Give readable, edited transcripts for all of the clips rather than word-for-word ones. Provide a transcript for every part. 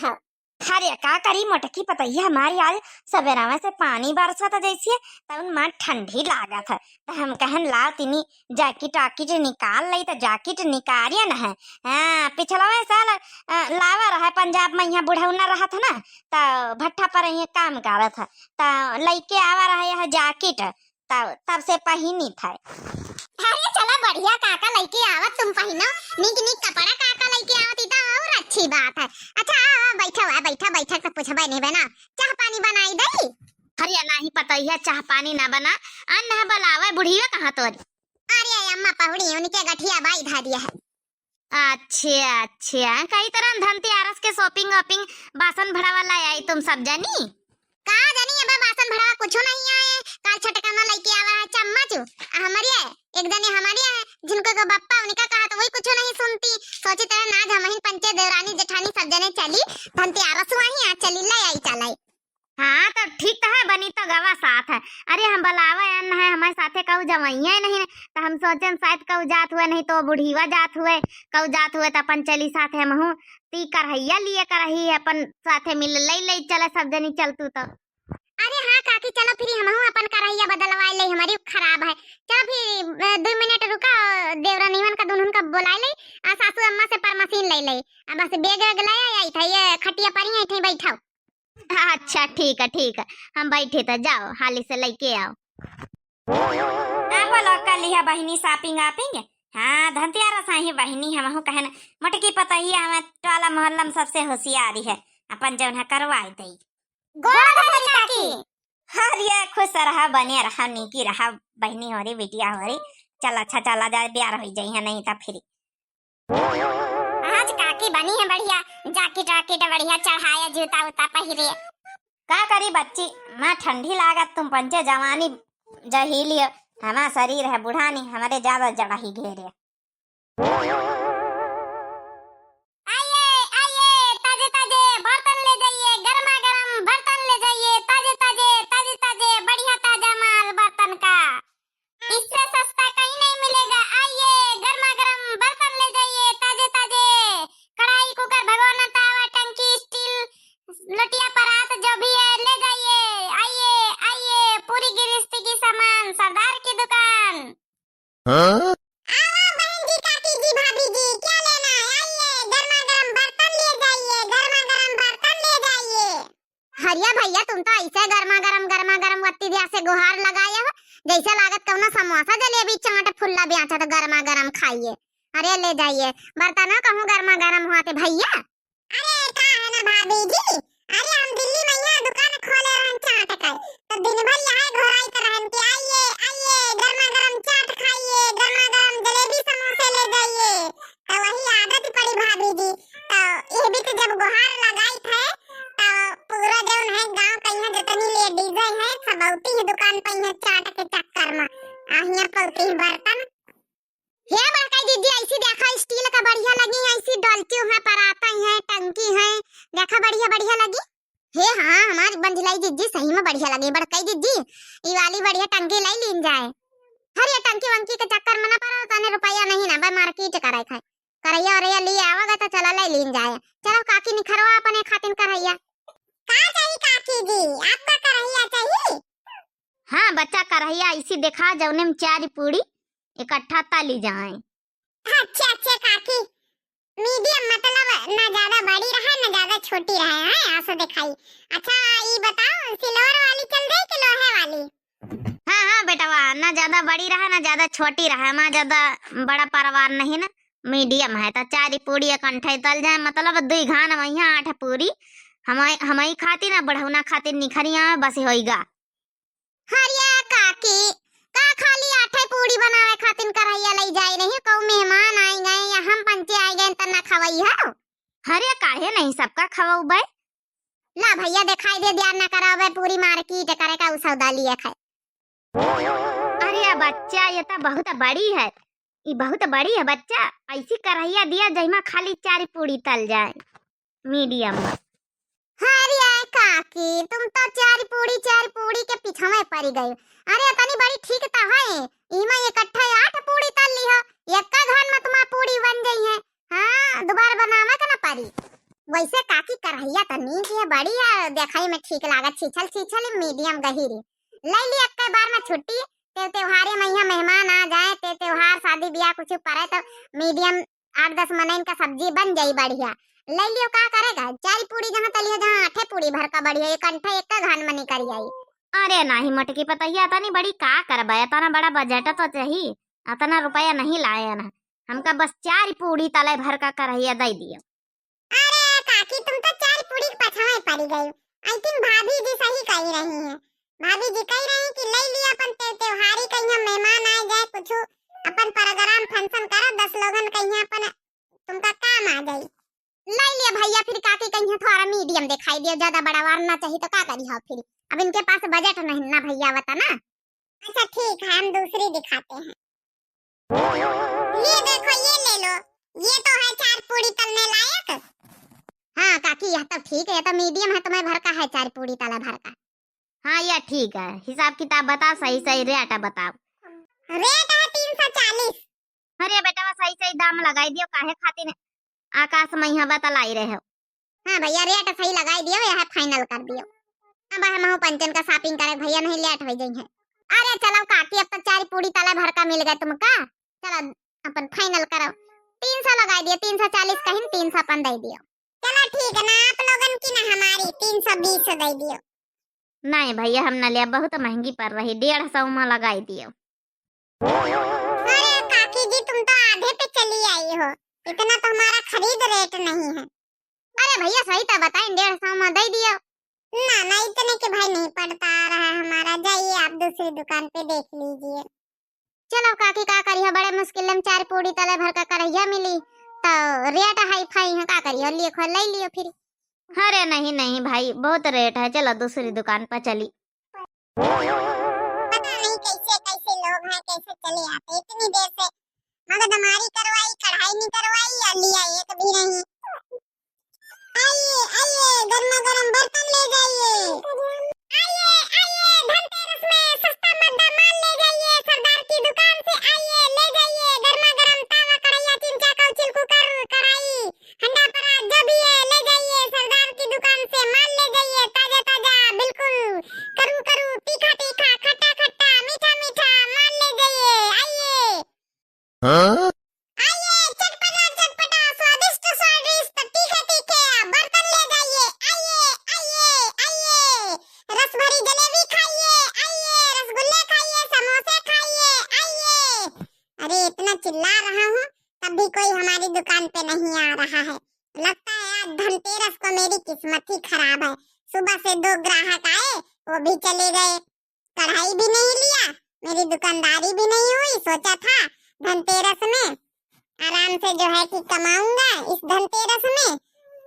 है। अरे का करी मोटकी पतैया हमारी आज सवेरा से पानी बरसा था जैसे तब मां ठंडी लागत है तो हम कहन ला तिनी जैकेट आकिट निकाल ली तो जैकेट निकालिए न है। हाँ पिछला साल लावा रहा पंजाब में यहाँ बुढ़ौना रहा था ना तो भट्ठा पर ये काम कर था तो लइके आवा रहा यह जैकेट तब से पहनी था। अरे चला बढ़िया काका लइके आवत तुम पहिनो निक निक कपड़ा काका लइके आवत ई तो और अच्छी बात है। अच्छा बैठा बैठा तो पूछबे नहीं बना चाह पानी बनाई दई। अरे नहीं पता है चाह पानी ना बना अन्न बलावे बुढ़िया कहाँ तोरी। अरे अम्मा पहुड़ी उनके गठिया बाई धा दिया है। अच्छा कई तरह धनतेरस के शॉपिंग वॉपिंग बासन भरा वाला आई तुम सब जानी का जानी अब बासन भरावा कुछ नहीं आए काल छटकाना लइके आवा है चम्मच हमारी है एक दने हमारी है जिनको का बप्पा उनका कहा तो वही कुछ नहीं सुनती सोची तरह नाज हमहिन पंचे देवरानी जेठानी सब जने चली धनतेरस वही आ चली ले आई चलाई। हाँ तो ठीक तो है बनी तो गवा साथ है। अरे हम बलावा अन्न है हमारे साथे कहू जमैया नहीं तो हम सोचन शायद कहू जात हुए नहीं तो बुढ़ीवा जात हुए कहू जात हुए तो अपन चली साथे हम हूँ ती करहैया लिए करही अपन साथे मिल ले चले सब जनी चलतू तो। अरे हाँ काकी चलो फिर हम अपन करहैया बदलवा ले हमारी खराब है। चलो फिर 2 मिनट रुका देवरानीवन का दुल्हन का बुला ले आ सासू अम्मा से पर मशीन ले ले अब बस बैग ले आई था ये खटिया पर ही थे बैठाओ। अच्छा ठीक है हम बैठे तो जाओ हाली से लेके आओ। बोलो कर लिया बहनी शॉपिंग आपिंग। हाँ धनतेरस आई बहनी हम कहन मोटकी पता ही हमें टोला मोहल्ला में सबसे होशियारी है अपन जौन है करवाई दई। हरिया खुश रहा बने रहा नीकी रहा बहनी हो रही बिटिया हो रही चल अच्छा चला जाए ब्याह हो जाए नहीं तो फिर आज काकी बनी है बढ़िया जैकेट बढ़िया चढ़ाया जूता उता पहिरे का करी बच्ची माँ ठंडी लागत तुम पंचे जवानी जहीली हमारा शरीर है बुढ़ानी हमारे ज्यादा जड़ा ही घेरे। हरिया भैया तुम तो ऐसे गर्मा गरम वत्ती दिया से गुहार लगाए हो जैसे लागत कौना समोसा जलेबी चाट फुल्ला बेचा तो गर्मा गरम खाइए। अरे ले जाइए बर्तन कहूँ गर्मा गरम हुआ थे भैया। अरे का है ना भाभी जी अरे हम दिल्ली में यहाँ दुकान खोले रहन चाट का तो दिन भर यहाँ घोराई कर रहन के आइए गर्मा गरम चाट खाइए गर्मा गरम जलेबी समोसे ले जाइए तो वही आदत पड़ी भाभी जी। तो ये भी तो जब गुहार लगाई थे पूरा जौन है गांव कहीं जितनी लेडीज है सब औती है दुकान पे है चाट के चक्कर में आहिया पलती बर्तन। हे बड़का दीदी ऐसी देखा स्टील का बढ़िया लगी है ऐसी डोलची है पराता है टंकी है देखा बढ़िया लगी। हे हाँ हमारी बंजलाई दीदी सही में बढ़िया लगी बड़का दीदी ये वाली बढ़िया टंकी ले लीन जाए। हर ये टंकी वंकी के चक्कर में ना पड़ा तने रुपया नहीं ना भाई मार्केट कराए खाए करैया और ये लिए आवागा तो चला ले लीन जाए। चलो काकी निखरवा अपने खातिन करैया का चाहिए काकी जी आपका करैया चाहिए। हाँ बच्चा करैया इसी देखा जौने में 4 पूरी इकट्ठा ताली जाए। अच्छा काकी मीडियम मतलब ना ज्यादा बड़ी रहे ना ज्यादा छोटी रहे है ऐसा दिखाई। अच्छा ये बताओ सिल्वर वाली चल जाए कि लोहे वाली। हाँ बेटा ना ज्यादा बड़ी रहा ना ज्यादा छोटी रहा माँ ज्यादा बड़ा परिवार नहीं ना मीडियम है तो 4 पूरी इकट्ठे तल जाए मतलब 2 घान वही 8 पूरी हमारी खाती ना बढ़ौना खाती निखरिया बस होइगा। हरिया काकी का खाली 8 पूरी बनावे खातिन करैया ले जाई नहीं को मेहमान आई गए या हम पंचे आई गए त ना खवई हो। हरिया काहे नहीं सबका खवाऊ बे ला भैया दिखाई दे ध्यान ना करावे पूरी मार्केट करे का सौदा लिए खाए। अरे बच्चा ये तो बहुत बड़ी है ये बहुत बड़ी है बच्चा ऐसी करैया दिया जइमा खाली 4 पूरी तल जाए मीडियम में। हरिया काकी तुम तो 4 पूरी के पीछे में पड़ गई। अरे तनी बड़ी ठीक तो है इमा इकट्ठा 8 पूरी तल ली हो एक का घन में तुम्हारा पूरी बन गई है। हाँ दोबारा बनावा के ना पारी। वैसे काकी करहिया तो नीक है, बढ़िया देखई में ठीक लागत, छीछल छीछल मीडियम गहीरी। ले ली एक बार में छुट्टी, त्योहारे में यहाँ मेहमान आ जाए, त्योहार शादी ब्याह कुछ पड़े तो मीडियम 8-10 मनइन का सब्जी बन जाई बढ़िया। ले लियो, का करेगा, 4 पूड़ी जहाँ तलियो जहाँ 8 पूड़ी भर का बढ़िया, एक अंठे एक का घान मनी करी आई। अरे नहीं मटकी पतैया, तनी बड़ी का करबे, इतना बड़ा बजट तो चाहिए, इतना रुपया नहीं लाए ना हमका, बस 4 पूड़ी तले भर का करहिया दे दियो। अरे काकी तुम तो 4 पूड़ी के पछाए पड़ी गई। आई थिंक भाभी जी सही कही रही हैं, भाभी जी कह रही कि ले लिया अपन त्योहारी कहीं मेहमान आ जाए, कुछ अपन प्रोग्राम फंक्शन करो, 10 लोगन कहीं अपन तुमका काम आ जाई। ले लिया भैया, फिर काकी कहीं थोड़ा मीडियम दिखाई दियो, ज्यादा बड़ा वारना चाहिए तो का करी हो फिर, अब इनके पास बजट नहीं ना भैया बता ना। अच्छा ठीक है, हम दूसरी दिखाते हैं। ये देखो, ये ले लो, ये तो है 4 पूड़ी तलने लायक। हाँ काकी यह तो ठीक है, ये तो मीडियम है, तुम्हें भर का है 4 पूड़ी तला भर का। हाँ ये ठीक है, हिसाब किताब बता, सही सही रेट बताओ। रेट है 340। अरे बेटा सही सही दाम लगाई दियो, काहे खातिर आकाश में यहाँ बतलाई रहे हो। हाँ भैया रेट सही लगाई दियो, यह फाइनल कर दियो। अब हम पंचन का शॉपिंग करे भैया, नहीं लेट हो जाई है। अरे चलो काकी, अब तक 4 पूड़ी तला भर का मिल गए तुमका, चलो अपन फाइनल करो, 300 लगाई दियो, 340 कहीं 300 अपन दे दियो। चलो ठीक है ना, आप लोगन की ना हमारी 320 दे दियो। नहीं भैया हम न लिया, बहुत महंगी पड़ रही, 150 में लगाई दियो। अरे काकी जी तुम तो आधे पे चली आई हो, इतना तो हमारा खरीद रेट नहीं है। अरे भैया सही तो बताएं, 150 में दे दियो। ना ना इतने के भाई नहीं पड़ता आ रहा है हमारा, जाइए आप दूसरी दुकान पे देख लीजिए। चलो काकी का करिए, बड़े मुश्किल में 4 पूड़ी तले भर का करहिया मिली तो रेट हाई फाई है, का करिए लियो, ले लियो फिर। अरे नहीं नहीं भाई, बहुत रेट है, चलो दूसरी दुकान पर चली। पता नहीं कैसे कैसे लोग हैं, कैसे चले आते इतनी देर से, मगजमारी करवाई, कढ़ाई नहीं करवाई, या लिया एक भी नहीं। आइए आइए, गर्मा गर्म बर्तन ले जाइए, आइए आइए, धनतेरस में सस्ता मद्दा माल ले जाइए, सरदार की दुकान से आइए ले जाइए, गर्मा गर्म तावा कढ़ाइया चिमचा कौचिल कुकर कढ़ाई हंडा परात जो भी है ले जाइए, सरदार की दुकान से माल ले जाइए, ताजा ताजा बिल्कुल करू करू, तीखा तीखा, खट्टा खट्टा, मीठा मीठा माल ले जाइए। आइए हाँ? आइए, चटपटा चटपटा, स्वादिष्ट स्वादिष्ट, तीखे तीखे बर्तन ले जाइए, आइए आइए आइए, रस भरी जलेबी खाइए, आइए रसगुल्ले खाइए, समोसे खाइए, आइए। अरे इतना चिल्ला रहा हूँ तब भी कोई हमारी दुकान पे नहीं आ रहा है, लगता है आज धनतेरस को मेरी किस्मत ही खराब है। सुबह से 2 ग्राहक आए, वो भी चले गए, कढ़ाई भी नहीं लिया, मेरी दुकानदारी भी नहीं हुई। सोचा था धनतेरस में आराम से जो है कि कमाऊंगा, इस धनतेरस में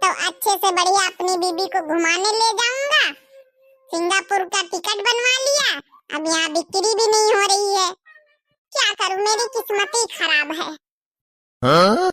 तो अच्छे से बढ़िया अपनी बीबी को घुमाने ले जाऊंगा, सिंगापुर का टिकट बनवा लिया, अब यहाँ बिक्री भी नहीं हो रही है, क्या करूं, मेरी किस्मत ही खराब है। हाँ?